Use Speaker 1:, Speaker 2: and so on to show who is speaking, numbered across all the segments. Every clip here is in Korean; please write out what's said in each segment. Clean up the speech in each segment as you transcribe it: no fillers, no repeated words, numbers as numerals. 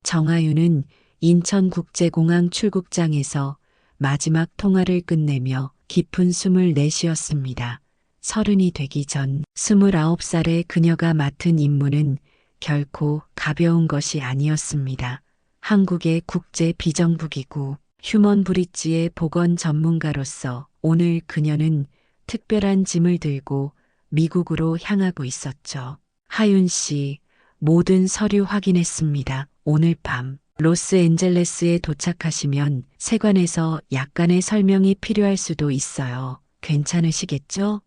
Speaker 1: 정하윤은 인천국제공항 출국장에서 마지막 통화를 끝내며 깊은 숨을 내쉬었습니다. 30이 되기 전 29살의 그녀가 맡은 임무는 결코 가벼운 것이 아니었습니다. 한국의 국제 비정부기구 휴먼 브릿지의 보건 전문가로서 오늘 그녀는 특별한 짐을 들고 미국으로 향하고 있었죠. 하윤 씨, 모든 서류 확인했습니다. 오늘 밤 로스앤젤레스에 도착하시면 세관에서 약간의 설명이 필요할 수도 있어요. 괜찮으시겠죠?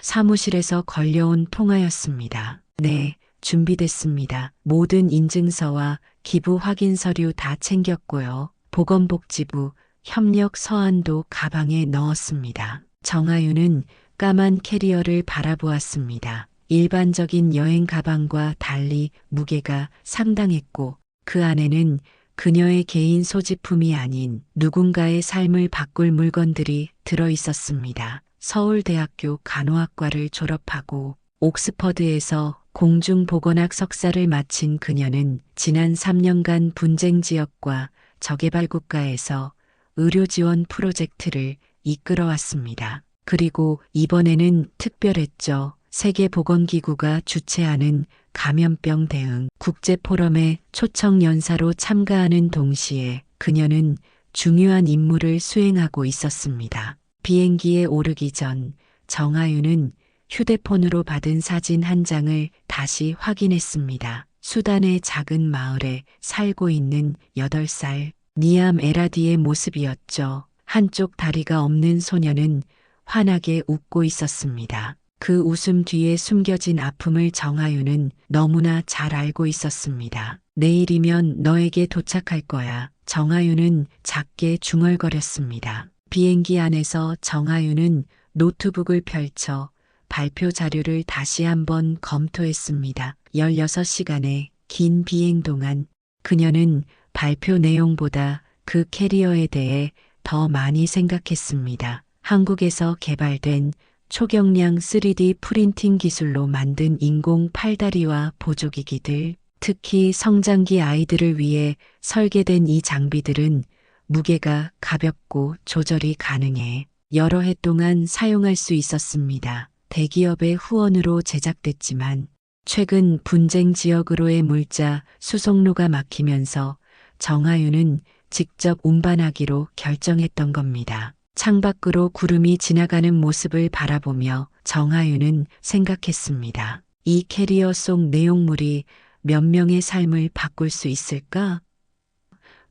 Speaker 1: 사무실에서 걸려온 통화였습니다. 네, 준비됐습니다. 모든 인증서와 기부 확인 서류 다 챙겼고요. 보건복지부 협력 서한도 가방에 넣었습니다. 정하윤은 까만 캐리어를 바라보았습니다. 일반적인 여행 가방과 달리 무게가 상당했고 그 안에는 그녀의 개인 소지품이 아닌 누군가의 삶을 바꿀 물건들이 들어 있었습니다. 서울대학교 간호학과를 졸업하고 옥스퍼드에서 공중보건학 석사를 마친 그녀는 지난 3년간 분쟁 지역과 저개발 국가에서 의료 지원 프로젝트를 이끌어왔습니다. 그리고 이번에는 특별했죠. 세계보건기구가 주최하는 감염병 대응 국제포럼에 초청 연사로 참가하는 동시에 그녀는 중요한 임무를 수행하고 있었습니다. 비행기에 오르기 전 정하윤은 휴대폰으로 받은 사진 한 장을 다시 확인했습니다. 수단의 작은 마을에 살고 있는 8살 니암 에라디의 모습이었죠. 한쪽 다리가 없는 소녀는 환하게 웃고 있었습니다. 그 웃음 뒤에 숨겨진 아픔을 정하윤은 너무나 잘 알고 있었습니다. 내일이면 너에게 도착할 거야. 정하윤은 작게 중얼거렸습니다. 비행기 안에서 정하윤은 노트북을 펼쳐 발표 자료를 다시 한번 검토했습니다. 16시간의 긴 비행 동안 그녀는 발표 내용보다 그 캐리어에 대해 더 많이 생각했습니다. 한국에서 개발된 초경량 3D 프린팅 기술로 만든 인공 팔다리와 보조기기들, 특히 성장기 아이들을 위해 설계된 이 장비들은 무게가 가볍고 조절이 가능해 여러 해 동안 사용할 수 있었습니다. 대기업의 후원으로 제작됐지만 최근 분쟁 지역으로의 물자 수송로가 막히면서 정하윤은 직접 운반하기로 결정했던 겁니다. 창밖으로 구름이 지나가는 모습을 바라보며 정하윤은 생각했습니다. 이 캐리어 속 내용물이 몇 명의 삶을 바꿀 수 있을까?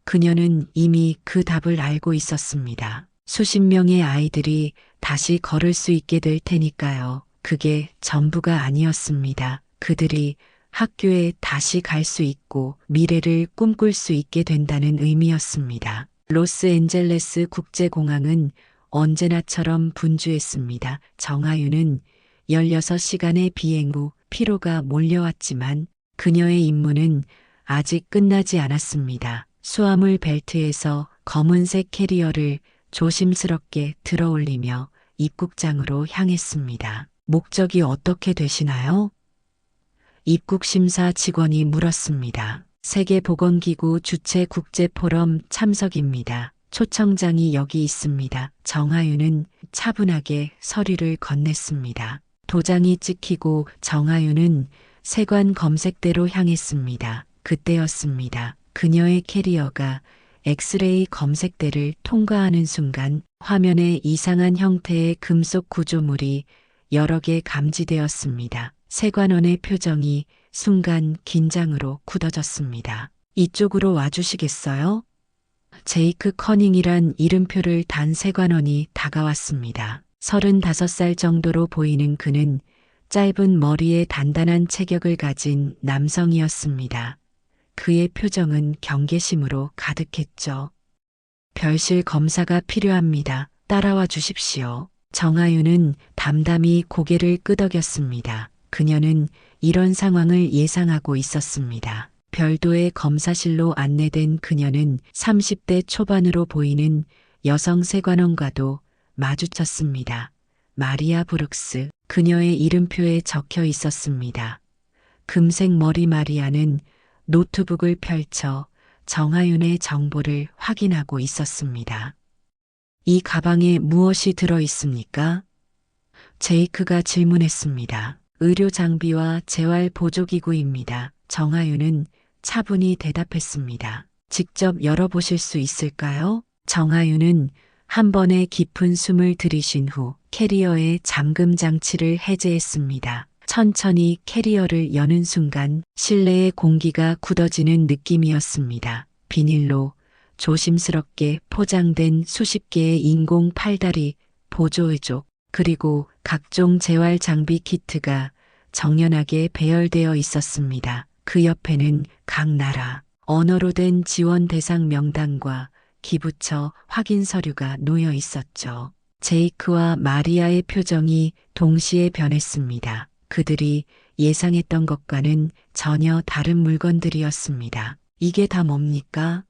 Speaker 1: 그녀는 이미 그 답을 알고 있었습니다. 수십 명의 아이들이 다시 걸을 수 있게 될 테니까요. 그게 전부가 아니었습니다. 그들이 학교에 다시 갈 수 있고 미래를 꿈꿀 수 있게 된다는 의미였습니다. 로스앤젤레스 국제공항은 언제나처럼 분주했습니다. 정하윤은 16시간의 비행 후 피로가 몰려왔지만 그녀의 임무는 아직 끝나지 않았습니다. 수화물 벨트에서 검은색 캐리어를 조심스럽게 들어올리며 입국장으로 향했습니다. 목적이 어떻게 되시나요? 입국심사 직원이 물었습니다. 세계보건기구 주최 국제포럼 참석입니다. 초청장이 여기 있습니다. 정하윤은 차분하게 서류를 건넸습니다. 도장이 찍히고 정하윤은 세관 검색대로 향했습니다. 그때였습니다. 그녀의 캐리어가 엑스레이 검색대를 통과하는 순간 화면에 이상한 형태의 금속 구조물이 여러 개 감지되었습니다. 세관원의 표정이 순간 긴장으로 굳어졌습니다. 이쪽으로 와주시겠어요? 제이크 커닝이란 이름표를 단 세관원이 다가왔습니다. 35살 정도로 보이는 그는 짧은 머리에 단단한 체격을 가진 남성이었습니다. 그의 표정은 경계심으로 가득했죠. 별실 검사가 필요합니다. 따라와 주십시오. 정하윤은 담담히 고개를 끄덕였습니다. 그녀는 이런 상황을 예상하고 있었습니다. 별도의 검사실로 안내된 그녀는 30대 초반으로 보이는 여성 세관원과도 마주쳤습니다. 마리아 브룩스, 그녀의 이름표에 적혀 있었습니다. 금색 머리 마리아는 노트북을 펼쳐 정하윤의 정보를 확인하고 있었습니다. 이 가방에 무엇이 들어 있습니까? 제이크가 질문했습니다. 의료 장비와 재활 보조기구입니다. 정하윤은 차분히 대답했습니다. 직접 열어보실 수 있을까요? 정하윤은 한 번에 깊은 숨을 들이쉰 후 캐리어의 잠금 장치를 해제했습니다. 천천히 캐리어를 여는 순간 실내의 공기가 굳어지는 느낌이었습니다. 비닐로 조심스럽게 포장된 수십 개의 인공 팔다리, 보조의족, 그리고 각종 재활 장비 키트가 정연하게 배열되어 있었습니다. 그 옆에는 각 나라, 언어로 된 지원 대상 명단과 기부처 확인 서류가 놓여 있었죠. 제이크와 마리아의 표정이 동시에 변했습니다. 그들이 예상했던 것과는 전혀 다른 물건들이었습니다. 이게 다 뭡니까?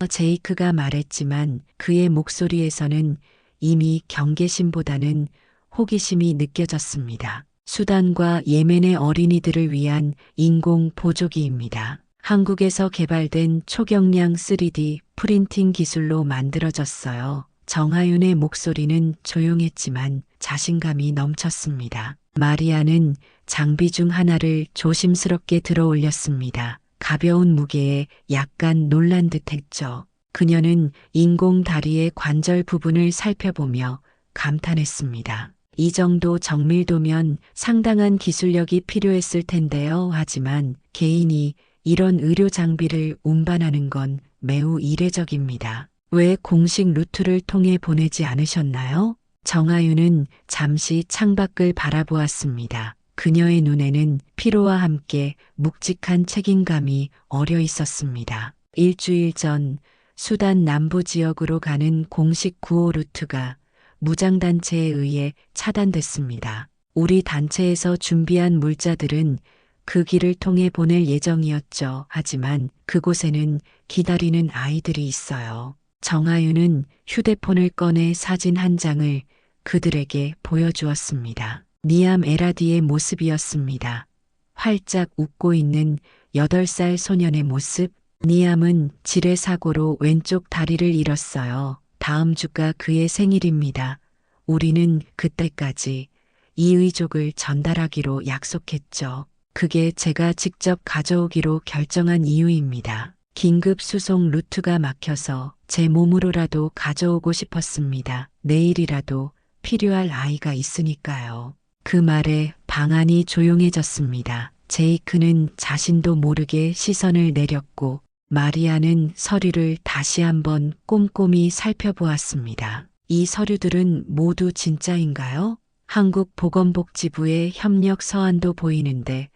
Speaker 1: 제이크가 말했지만 그의 목소리에서는 이미 경계심보다는 호기심이 느껴졌습니다. 수단과 예멘의 어린이들을 위한 인공 보조기입니다. 한국에서 개발된 초경량 3D 프린팅 기술로 만들어졌어요. 정하윤의 목소리는 조용했지만 자신감이 넘쳤습니다. 마리아는 장비 중 하나를 조심스럽게 들어 올렸습니다. 가벼운 무게에 약간 놀란 듯 했죠. 그녀는 인공 다리의 관절 부분을 살펴보며 감탄했습니다. 이 정도 정밀도면 상당한 기술력이 필요했을 텐데요. 하지만 개인이 이런 의료 장비를 운반하는 건 매우 이례적입니다. 왜 공식 루트를 통해 보내지 않으셨나요? 정하윤은 잠시 창밖을 바라보았습니다. 그녀의 눈에는 피로와 함께 묵직한 책임감이 어려 있었습니다. 일주일 전 수단 남부 지역으로 가는 공식 구호 루트가 무장단체에 의해 차단됐습니다. 우리 단체에서 준비한 물자들은 그 길을 통해 보낼 예정이었죠. 하지만 그곳에는 기다리는 아이들이 있어요. 정하윤은 휴대폰을 꺼내 사진 한 장을 그들에게 보여주었습니다. 니암 에라디의 모습이었습니다. 활짝 웃고 있는 8살 소년의 모습. 니암은 지뢰 사고로 왼쪽 다리를 잃었어요. 다음 주가 그의 생일입니다. 우리는 그때까지 이 의족을 전달하기로 약속했죠. 그게 제가 직접 가져오기로 결정한 이유입니다. 긴급 수송 루트가 막혀서 제 몸으로라도 가져오고 싶었습니다. 내일이라도 필요할 아이가 있으니까요. 그 말에 방 안이 조용해졌습니다. 제이크는 자신도 모르게 시선을 내렸고 마리아는 서류를 다시 한번 꼼꼼히 살펴보았습니다. 이 서류들은 모두 진짜인가요? 한국보건복지부의 협력 서한도 보이는데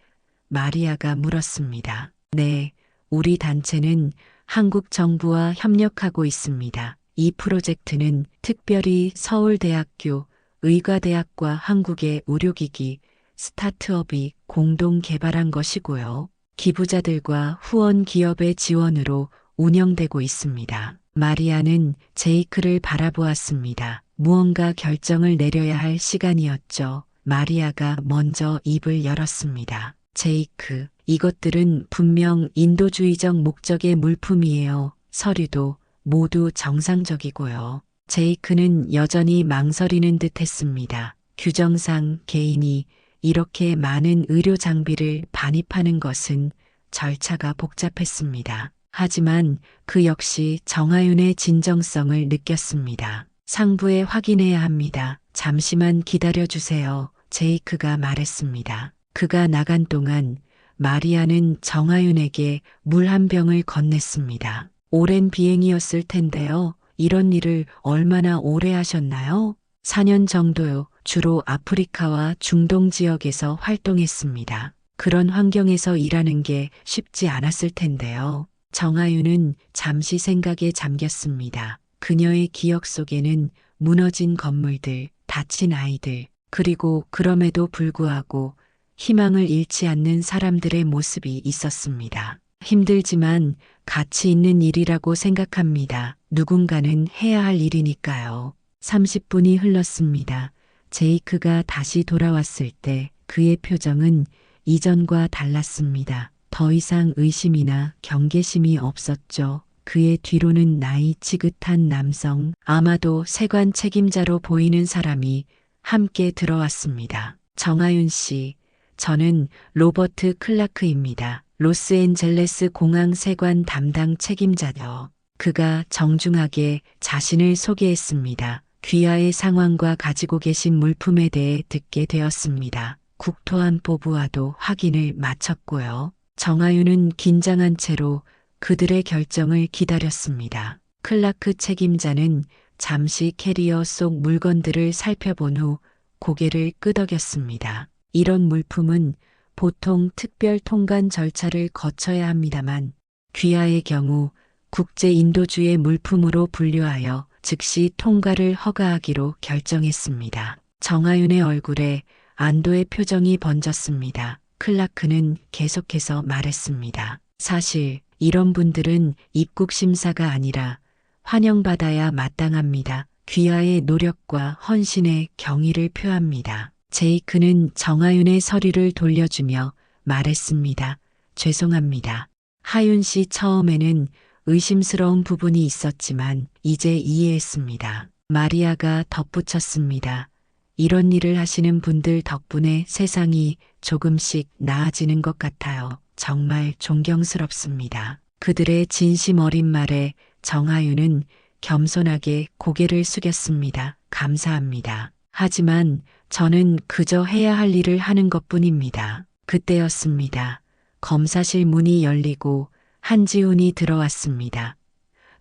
Speaker 1: 마리아가 물었습니다. 네, 우리 단체는 한국 정부와 협력하고 있습니다. 이 프로젝트는 특별히 서울대학교, 의과대학과 한국의 의료기기, 스타트업이 공동 개발한 것이고요. 기부자들과 후원 기업의 지원으로 운영되고 있습니다. 마리아는 제이크를 바라보았습니다. 무언가 결정을 내려야 할 시간이었죠. 마리아가 먼저 입을 열었습니다. 제이크, 이것들은 분명 인도주의적 목적의 물품이에요. 서류도 모두 정상적이고요. 제이크는 여전히 망설이는 듯 했습니다. 규정상 개인이 이렇게 많은 의료 장비를 반입하는 것은 절차가 복잡했습니다. 하지만 그 역시 정하윤의 진정성을 느꼈습니다. 상부에 확인해야 합니다. 잠시만 기다려주세요. 제이크가 말했습니다. 그가 나간 동안 마리아는 정하윤에게 물 한 병을 건넸습니다. 오랜 비행이었을 텐데요. 이런 일을 얼마나 오래 하셨나요? 4년 정도요. 주로 아프리카와 중동 지역에서 활동했습니다. 그런 환경에서 일하는 게 쉽지 않았을 텐데요. 정하윤은 잠시 생각에 잠겼습니다. 그녀의 기억 속에는 무너진 건물들, 다친 아이들, 그리고 그럼에도 불구하고 희망을 잃지 않는 사람들의 모습이 있었습니다. 힘들지만 가치 있는 일이라고 생각합니다. 누군가는 해야 할 일이니까요. 30분이 흘렀습니다. 제이크가 다시 돌아왔을 때 그의 표정은 이전과 달랐습니다. 더 이상 의심이나 경계심이 없었죠. 그의 뒤로는 나이 지긋한 남성, 아마도 세관 책임자로 보이는 사람이 함께 들어왔습니다. 정하윤 씨, 저는 로버트 클라크입니다. 로스앤젤레스 공항 세관 담당 책임자요. 그가 정중하게 자신을 소개했습니다. 귀하의 상황과 가지고 계신 물품에 대해 듣게 되었습니다. 국토안보부와도 확인을 마쳤고요. 정하윤은 긴장한 채로 그들의 결정을 기다렸습니다. 클라크 책임자는 잠시 캐리어 속 물건들을 살펴본 후 고개를 끄덕였습니다. 이런 물품은 보통 특별 통관 절차를 거쳐야 합니다만 귀하의 경우 국제 인도주의 물품으로 분류하여 즉시 통과를 허가하기로 결정했습니다. 정하윤의 얼굴에 안도의 표정이 번졌습니다. 클라크는 계속해서 말했습니다. 사실 이런 분들은 입국 심사가 아니라 환영받아야 마땅합니다. 귀하의 노력과 헌신에 경의를 표합니다. 제이크는 정하윤의 서류를 돌려주며 말했습니다. 죄송합니다. 하윤 씨 처음에는 의심스러운 부분이 있었지만 이제 이해했습니다. 마리아가 덧붙였습니다. 이런 일을 하시는 분들 덕분에 세상이 조금씩 나아지는 것 같아요. 정말 존경스럽습니다. 그들의 진심 어린 말에 정하윤은 겸손하게 고개를 숙였습니다. 감사합니다. 하지만 저는 그저 해야 할 일을 하는 것뿐입니다. 그때였습니다. 검사실 문이 열리고 한지훈이 들어왔습니다.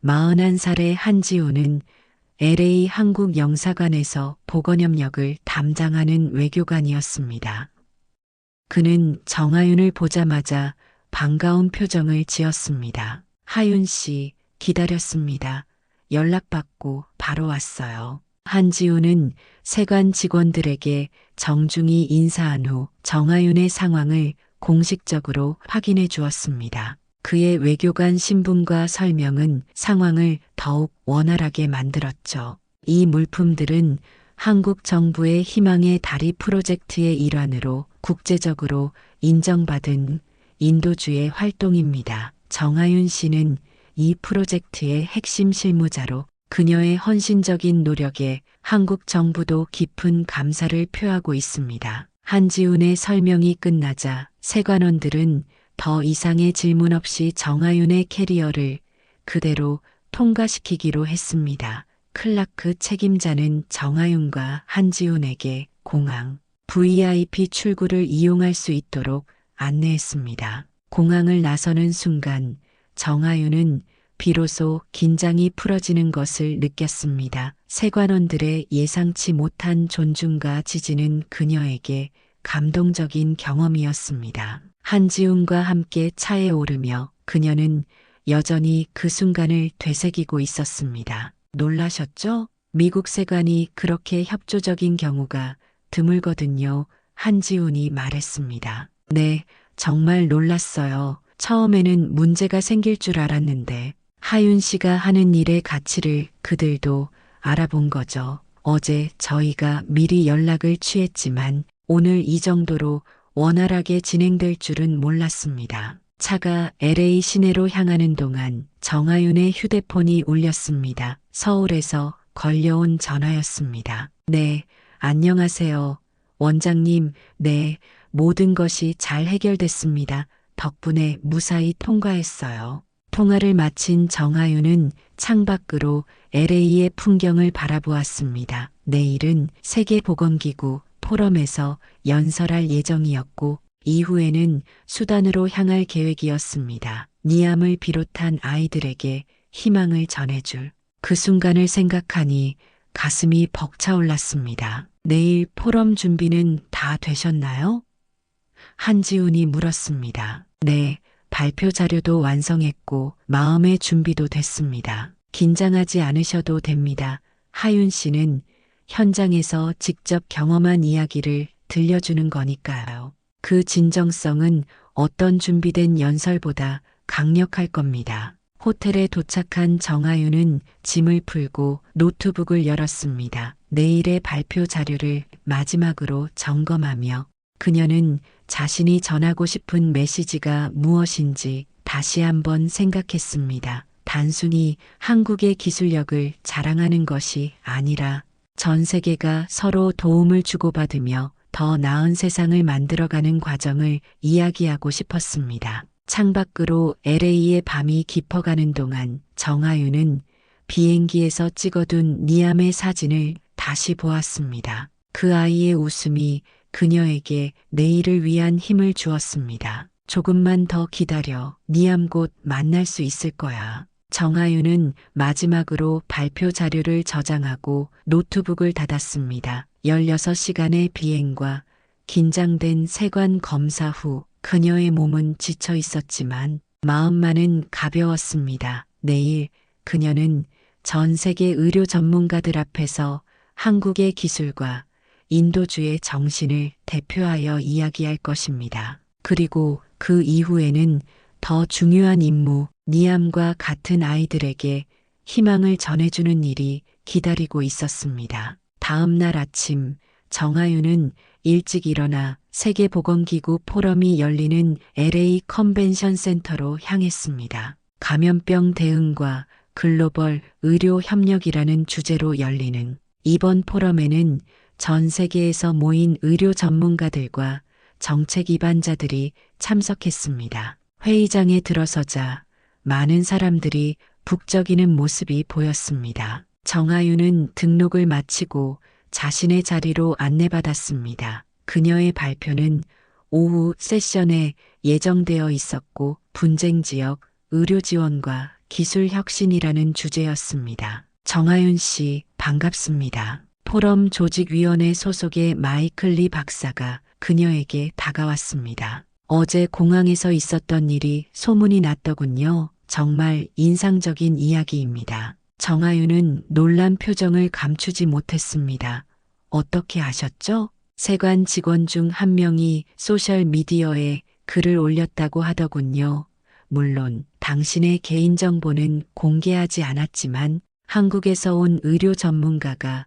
Speaker 1: 41살의 한지훈은 LA 한국 영사관에서 보건협력을 담당하는 외교관이었습니다. 그는 정하윤을 보자마자 반가운 표정을 지었습니다. 하윤 씨, 기다렸습니다. 연락받고 바로 왔어요. 한지훈은 세관 직원들에게 정중히 인사한 후 정하윤의 상황을 공식적으로 확인해 주었습니다. 그의 외교관 신분과 설명은 상황을 더욱 원활하게 만들었죠. 이 물품들은 한국 정부의 희망의 다리 프로젝트의 일환으로 국제적으로 인정받은 인도주의 활동입니다. 정하윤 씨는 이 프로젝트의 핵심 실무자로 그녀의 헌신적인 노력에 한국 정부도 깊은 감사를 표하고 있습니다. 한지훈의 설명이 끝나자 세관원들은 더 이상의 질문 없이 정하윤의 캐리어를 그대로 통과시키기로 했습니다. 클라크 책임자는 정하윤과 한지훈에게 공항 VIP 출구를 이용할 수 있도록 안내했습니다. 공항을 나서는 순간 정하윤은 비로소 긴장이 풀어지는 것을 느꼈습니다. 세관원들의 예상치 못한 존중과 지지는 그녀에게 감동적인 경험이었습니다. 한지훈과 함께 차에 오르며 그녀는 여전히 그 순간을 되새기고 있었습니다. 놀라셨죠? 미국 세관이 그렇게 협조적인 경우가 드물거든요. 한지훈이 말했습니다. 네, 정말 놀랐어요. 처음에는 문제가 생길 줄 알았는데 하윤 씨가 하는 일의 가치를 그들도 알아본 거죠. 어제 저희가 미리 연락을 취했지만 오늘 이 정도로 원활하게 진행될 줄은 몰랐습니다. 차가 LA 시내로 향하는 동안 정하윤의 휴대폰이 울렸습니다. 서울에서 걸려온 전화였습니다. 네, 안녕하세요. 원장님, 네, 모든 것이 잘 해결됐습니다. 덕분에 무사히 통과했어요. 통화를 마친 정하윤은 창밖으로 LA의 풍경을 바라보았습니다. 내일은 세계보건기구 포럼에서 연설할 예정이었고 이후에는 수단으로 향할 계획이었습니다. 니암을 비롯한 아이들에게 희망을 전해줄 그 순간을 생각하니 가슴이 벅차올랐습니다. 내일 포럼 준비는 다 되셨나요? 한지훈이 물었습니다. 네, 발표 자료도 완성했고 마음의 준비도 됐습니다. 긴장하지 않으셔도 됩니다. 하윤 씨는 현장에서 직접 경험한 이야기를 들려주는 거니까요. 그 진정성은 어떤 준비된 연설보다 강력할 겁니다. 호텔에 도착한 정하윤은 짐을 풀고 노트북을 열었습니다. 내일의 발표 자료를 마지막으로 점검하며 그녀는 자신이 전하고 싶은 메시지가 무엇인지 다시 한번 생각했습니다. 단순히 한국의 기술력을 자랑하는 것이 아니라 전 세계가 서로 도움을 주고받으며 더 나은 세상을 만들어가는 과정을 이야기하고 싶었습니다. 창밖으로 LA의 밤이 깊어가는 동안 정하윤은 비행기에서 찍어둔 니암의 사진을 다시 보았습니다. 그 아이의 웃음이 그녀에게 내일을 위한 힘을 주었습니다. 조금만 더 기다려. 니암 곧 만날 수 있을 거야. 정하윤은 마지막으로 발표 자료를 저장하고 노트북을 닫았습니다. 16시간의 비행과 긴장된 세관 검사 후 그녀의 몸은 지쳐 있었지만 마음만은 가벼웠습니다. 내일 그녀는 전 세계 의료 전문가들 앞에서 한국의 기술과 인도주의 정신을 대표하여 이야기할 것입니다. 그리고 그 이후에는 더 중요한 임무, 니암과 같은 아이들에게 희망을 전해주는 일이 기다리고 있었습니다. 다음 날 아침 정하윤은 일찍 일어나 세계보건기구 포럼이 열리는 LA 컨벤션 센터로 향했습니다. 감염병 대응과 글로벌 의료 협력이라는 주제로 열리는 이번 포럼에는 전 세계에서 모인 의료 전문가들과 정책 입안자들이 참석했습니다. 회의장에 들어서자 많은 사람들이 북적이는 모습이 보였습니다. 정하윤은 등록을 마치고 자신의 자리로 안내받았습니다. 그녀의 발표는 오후 세션에 예정되어 있었고 분쟁 지역 의료 지원과 기술 혁신이라는 주제였습니다. 정하윤 씨, 반갑습니다. 포럼 조직위원회 소속의 마이클 리 박사가 그녀에게 다가왔습니다. 어제 공항에서 있었던 일이 소문이 났더군요. 정말 인상적인 이야기입니다. 정하윤은 놀란 표정을 감추지 못했습니다. 어떻게 아셨죠? 세관 직원 중 한 명이 소셜미디어에 글을 올렸다고 하더군요. 물론 당신의 개인정보는 공개하지 않았지만 한국에서 온 의료 전문가가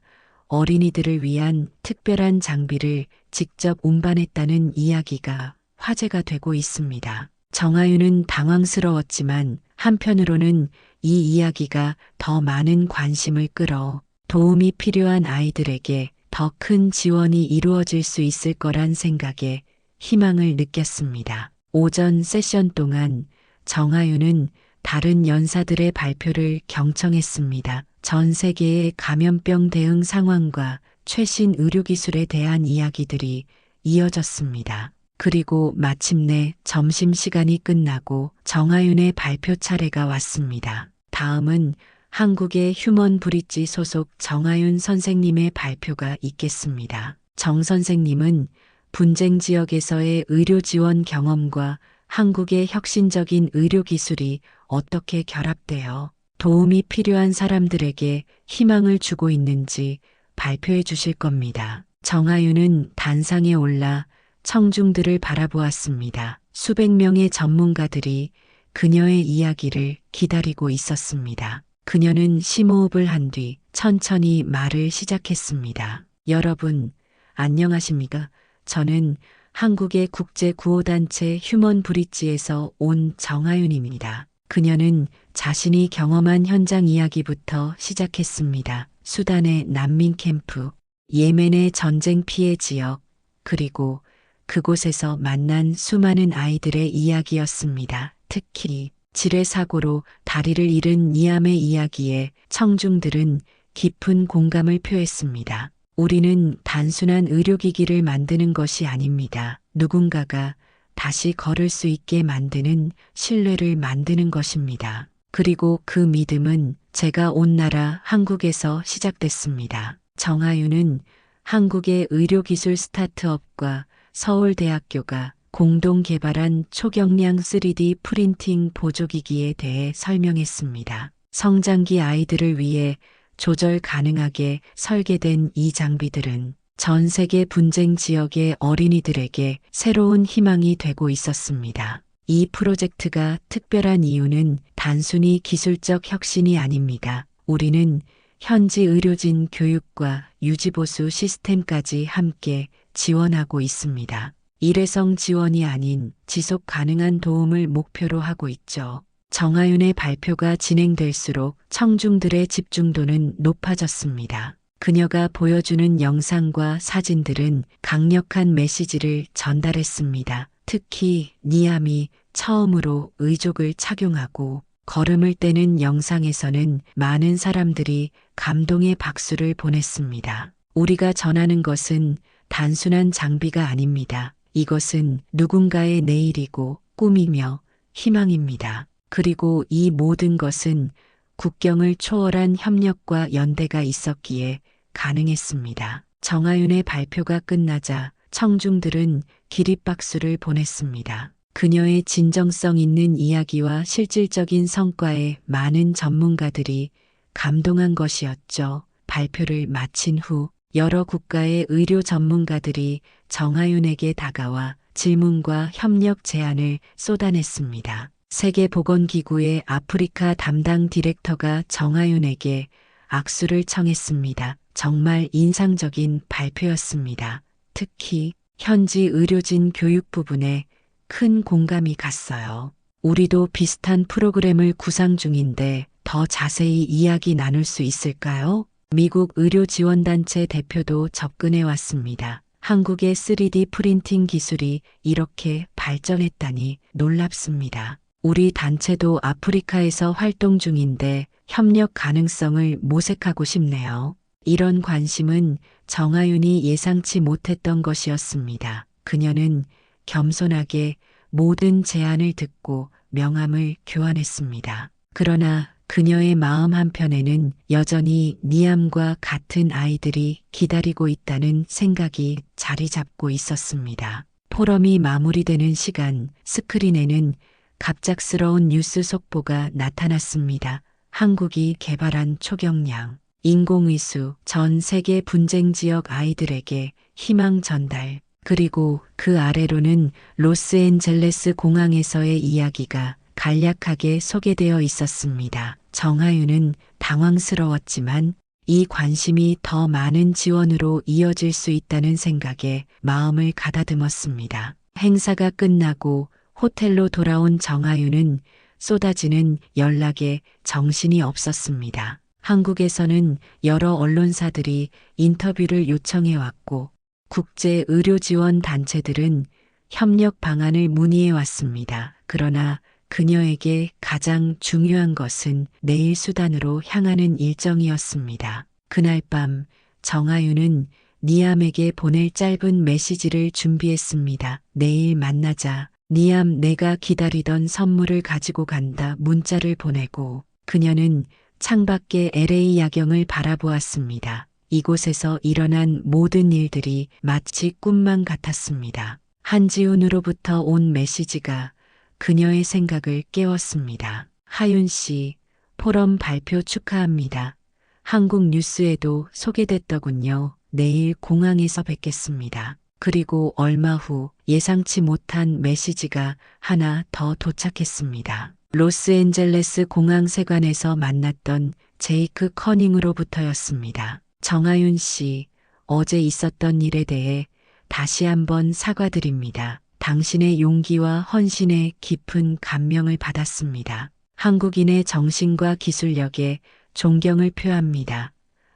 Speaker 1: 어린이들을 위한 특별한 장비를 직접 운반했다는 이야기가 화제가 되고 있습니다. 정하윤은 당황스러웠지만 한편으로는 이 이야기가 더 많은 관심을 끌어 도움이 필요한 아이들에게 더 큰 지원이 이루어질 수 있을 거란 생각에 희망을 느꼈습니다. 오전 세션 동안 정하윤은 다른 연사들의 발표를 경청했습니다. 전 세계의 감염병 대응 상황과 최신 의료기술에 대한 이야기들이 이어졌습니다. 그리고 마침내 점심시간이 끝나고 정하윤의 발표 차례가 왔습니다. 다음은 한국의 휴먼 브릿지 소속 정하윤 선생님의 발표가 있겠습니다. 정 선생님은 분쟁 지역에서의 의료 지원 경험과 한국의 혁신적인 의료기술이 어떻게 결합되어 도움이 필요한 사람들에게 희망을 주고 있는지 발표해 주실 겁니다. 정하윤은 단상에 올라 청중들을 바라보았습니다. 수백 명의 전문가들이 그녀의 이야기를 기다리고 있었습니다. 그녀는 심호흡을 한 뒤 천천히 말을 시작했습니다. 여러분, 안녕하십니까? 저는 한국의 국제구호단체 휴먼 브릿지에서 온 정하윤입니다. 그녀는 자신이 경험한 현장 이야기부터 시작했습니다. 수단의 난민 캠프, 예멘의 전쟁 피해 지역, 그리고 그곳에서 만난 수많은 아이들의 이야기였습니다. 특히 지뢰 사고로 다리를 잃은 니암의 이야기에 청중들은 깊은 공감을 표했습니다. 우리는 단순한 의료기기를 만드는 것이 아닙니다. 누군가가 다시 걸을 수 있게 만드는 신뢰를 만드는 것입니다. 그리고 그 믿음은 제가 온 나라 한국에서 시작됐습니다. 정하윤은 한국의 의료기술 스타트업과 서울대학교가 공동 개발한 초경량 3D 프린팅 보조기기에 대해 설명했습니다. 성장기 아이들을 위해 조절 가능하게 설계된 이 장비들은 전 세계 분쟁 지역의 어린이들에게 새로운 희망이 되고 있었습니다. 이 프로젝트가 특별한 이유는 단순히 기술적 혁신이 아닙니다. 우리는 현지 의료진 교육과 유지보수 시스템까지 함께 지원하고 있습니다. 일회성 지원이 아닌 지속 가능한 도움을 목표로 하고 있죠. 정하윤의 발표가 진행될수록 청중들의 집중도는 높아졌습니다. 그녀가 보여주는 영상과 사진들은 강력한 메시지를 전달했습니다. 특히 니암이 처음으로 의족을 착용하고 걸음을 떼는 영상에서는 많은 사람들이 감동의 박수를 보냈습니다. 우리가 전하는 것은 단순한 장비가 아닙니다. 이것은 누군가의 내일이고 꿈이며 희망입니다. 그리고 이 모든 것은 국경을 초월한 협력과 연대가 있었기에 가능했습니다. 정하윤의 발표가 끝나자 청중들은 기립박수를 보냈습니다. 그녀의 진정성 있는 이야기와 실질적인 성과에 많은 전문가들이 감동한 것이었죠. 발표를 마친 후 여러 국가의 의료 전문가들이 정하윤에게 다가와 질문과 협력 제안을 쏟아냈습니다. 세계보건기구의 아프리카 담당 디렉터가 정하윤에게 악수를 청했습니다. 정말 인상적인 발표였습니다. 특히 현지 의료진 교육 부분에 큰 공감이 갔어요. 우리도 비슷한 프로그램을 구상 중인데 더 자세히 이야기 나눌 수 있을까요? 미국 의료지원단체 대표도 접근해 왔습니다. 한국의 3D 프린팅 기술이 이렇게 발전했다니 놀랍습니다. 우리 단체도 아프리카에서 활동 중인데 협력 가능성을 모색하고 싶네요. 이런 관심은 정하윤이 예상치 못했던 것이었습니다. 그녀는 겸손하게 모든 제안을 듣고 명함을 교환했습니다. 그러나 그녀의 마음 한편에는 여전히 니암과 같은 아이들이 기다리고 있다는 생각이 자리 잡고 있었습니다. 포럼이 마무리되는 시간, 스크린에는 갑작스러운 뉴스 속보가 나타났습니다. 한국이 개발한 초경량, 인공위수, 전 세계 분쟁 지역 아이들에게 희망 전달, 그리고 그 아래로는 로스앤젤레스 공항에서의 이야기가 간략하게 소개되어 있었습니다. 정하윤은 당황스러웠지만 이 관심이 더 많은 지원으로 이어질 수 있다는 생각에 마음을 가다듬었습니다. 행사가 끝나고 호텔로 돌아온 정하윤은 쏟아지는 연락에 정신이 없었습니다. 한국에서는 여러 언론사들이 인터뷰를 요청해 왔고 국제 의료 지원 단체들은 협력 방안을 문의해 왔습니다. 그러나 그녀에게 가장 중요한 것은 내일 수단으로 향하는 일정이었습니다. 그날 밤 정하윤은 니암에게 보낼 짧은 메시지를 준비했습니다. 내일 만나자. 니암, 내가 기다리던 선물을 가지고 간다. 문자를 보내고 그녀는 창밖의 LA 야경을 바라보았습니다. 이곳에서 일어난 모든 일들이 마치 꿈만 같았습니다. 한지훈으로부터 온 메시지가 그녀의 생각을 깨웠습니다. 하윤 씨, 포럼 발표 축하합니다. 한국 뉴스에도 소개됐더군요. 내일 공항에서 뵙겠습니다. 그리고 얼마 후 예상치 못한 메시지가 하나 더 도착했습니다. 로스앤젤레스 공항 세관에서 만났던 제이크 커닝으로부터였습니다. 정하윤 씨, 어제 있었던 일에 대해 다시 한번 사과드립니다. 당신의 용기와 헌신에 깊은 감명을 받았습니다. 한국인의 정신과 기술력에 존경을 표합니다.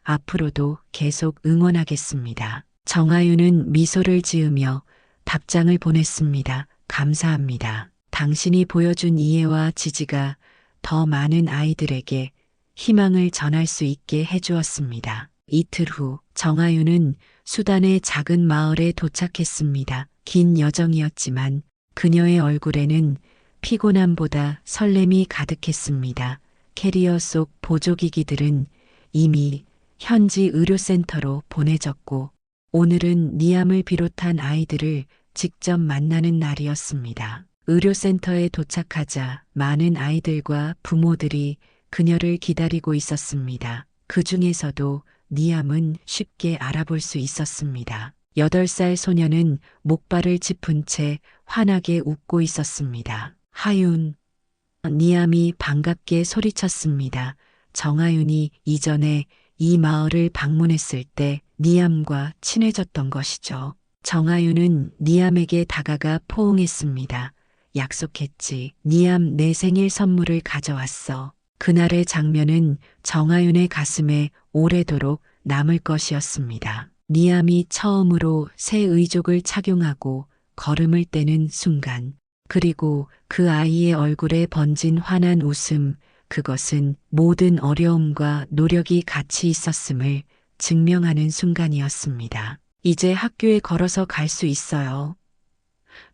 Speaker 1: 앞으로도 계속 응원하겠습니다. 정하윤은 미소를 지으며 답장을 보냈습니다. 감사합니다. 당신이 보여준 이해와 지지가 더 많은 아이들에게 희망을 전할 수 있게 해주었습니다. 이틀 후 정하윤은 수단의 작은 마을에 도착했습니다. 긴 여정이었지만 그녀의 얼굴에는 피곤함보다 설렘이 가득했습니다. 캐리어 속 보조기기들은 이미 현지 의료센터로 보내졌고 오늘은 니암을 비롯한 아이들을 직접 만나는 날이었습니다. 의료센터에 도착하자 많은 아이들과 부모들이 그녀를 기다리고 있었습니다. 그 중에서도 니암은 쉽게 알아볼 수 있었습니다. 8살 소녀는 목발을 짚은 채 환하게 웃고 있었습니다. 하윤, 니암이 반갑게 소리쳤습니다. 정하윤이 이전에 이 마을을 방문했을 때 니암과 친해졌던 것이죠. 정아윤은 니암에게 다가가 포옹했습니다. 약속했지. 니암 내 생일 선물을 가져왔어. 그날의 장면은 정아윤의 가슴에 오래도록 남을 것이었습니다. 니암이 처음으로 새 의족을 착용하고 걸음을 떼는 순간, 그리고 그 아이의 얼굴에 번진 환한 웃음, 그것은 모든 어려움과 노력이 같이 있었음을 증명하는 순간이었습니다. 이제 학교에 걸어서 갈 수 있어요.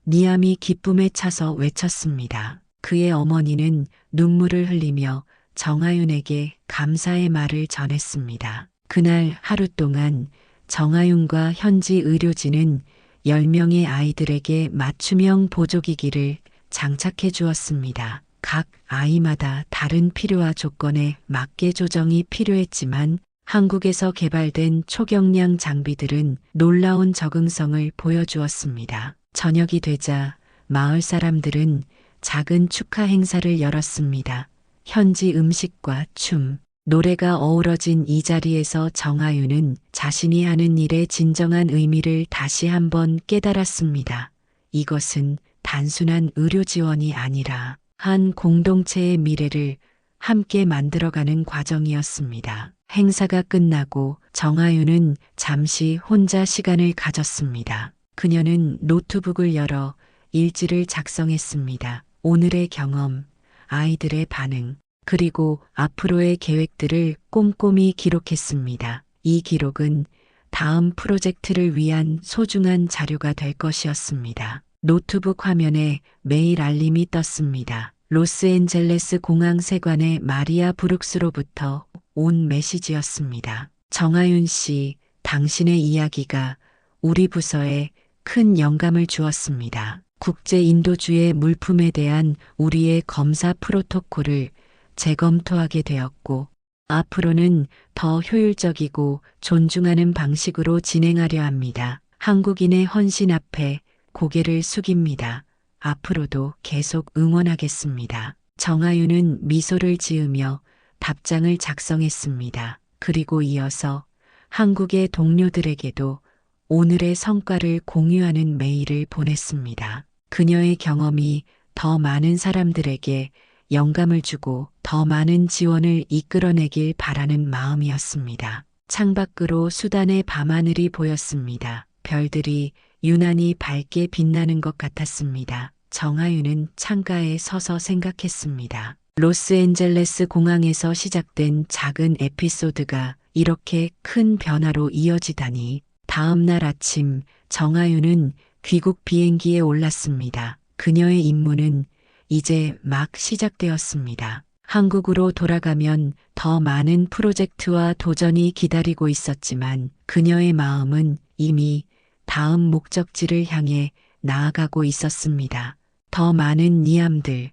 Speaker 1: 니암이 기쁨에 차서 외쳤습니다. 그의 어머니는 눈물을 흘리며 정아윤에게 감사의 말을 전했습니다. 그날 하루 동안 정아윤과 현지 의료진은 10명의 아이들에게 맞춤형 보조기기를 장착해 주었습니다. 각 아이마다 다른 필요와 조건에 맞게 조정이 필요했지만 한국에서 개발된 초경량 장비들은 놀라운 적응성을 보여주었습니다. 저녁이 되자 마을 사람들은 작은 축하 행사를 열었습니다. 현지 음식과 춤, 노래가 어우러진 이 자리에서 정아윤은 자신이 하는 일의 진정한 의미를 다시 한번 깨달았습니다. 이것은 단순한 의료 지원이 아니라 한 공동체의 미래를 함께 만들어가는 과정이었습니다. 행사가 끝나고 정아윤은 잠시 혼자 시간을 가졌습니다. 그녀는 노트북을 열어 일지를 작성했습니다. 오늘의 경험, 아이들의 반응, 그리고 앞으로의 계획들을 꼼꼼히 기록했습니다. 이 기록은 다음 프로젝트를 위한 소중한 자료가 될 것이었습니다. 노트북 화면에 메일 알림이 떴습니다. 로스앤젤레스 공항 세관의 마리아 브룩스로부터 온 메시지였습니다. 정아윤 씨, 당신의 이야기가 우리 부서에 큰 영감을 주었습니다. 국제 인도주의 물품에 대한 우리의 검사 프로토콜을 재검토하게 되었고, 앞으로는 더 효율적이고 존중하는 방식으로 진행하려 합니다. 한국인의 헌신 앞에 고개를 숙입니다. 앞으로도 계속 응원하겠습니다. 정아윤은 미소를 지으며 답장을 작성했습니다. 그리고 이어서 한국의 동료들에게도 오늘의 성과를 공유하는 메일을 보냈습니다. 그녀의 경험이 더 많은 사람들에게 영감을 주고 더 많은 지원을 이끌어내길 바라는 마음이었습니다. 창밖으로 수단의 밤하늘이 보였습니다. 별들이 유난히 밝게 빛나는 것 같았습니다. 정아윤은 창가에 서서 생각했습니다. 로스앤젤레스 공항에서 시작된 작은 에피소드가 이렇게 큰 변화로 이어지다니. 다음 날 아침 정아윤은 귀국 비행기에 올랐습니다. 그녀의 임무는 이제 막 시작되었습니다. 한국으로 돌아가면 더 많은 프로젝트와 도전이 기다리고 있었지만 그녀의 마음은 이미 다음 목적지를 향해 나아가고 있었습니다. 더 많은 니암들,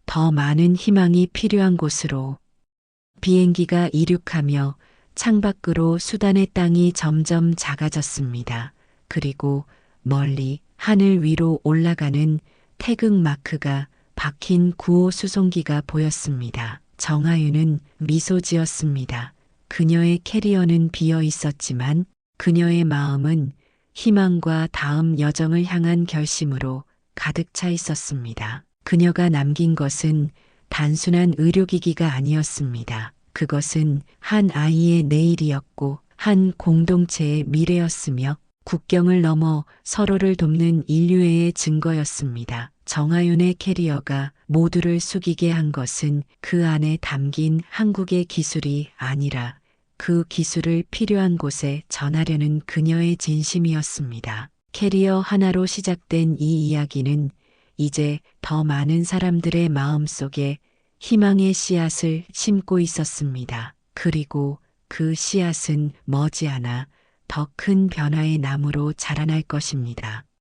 Speaker 1: 더 많은 희망이 필요한 곳으로. 비행기가 이륙하며 창밖으로 수단의 땅이 점점 작아졌습니다. 그리고 멀리 하늘 위로 올라가는 태극 마크가 박힌 9호 수송기가 보였습니다. 정아윤은 미소 지었습니다. 그녀의 캐리어는 비어 있었지만 그녀의 마음은 희망과 다음 여정을 향한 결심으로 가득 차 있었습니다. 그녀가 남긴 것은 단순한 의료기기가 아니었습니다. 그것은 한 아이의 내일이었고 한 공동체의 미래였으며 국경을 넘어 서로를 돕는 인류애의 증거였습니다. 정아윤의 캐리어가 모두를 숙이게 한 것은 그 안에 담긴 한국의 기술이 아니라 그 기술을 필요한 곳에 전하려는 그녀의 진심이었습니다. 캐리어 하나로 시작된 이 이야기는 이제 더 많은 사람들의 마음속에 희망의 씨앗을 심고 있었습니다. 그리고 그 씨앗은 머지않아 더 큰 변화의 나무로 자라날 것입니다.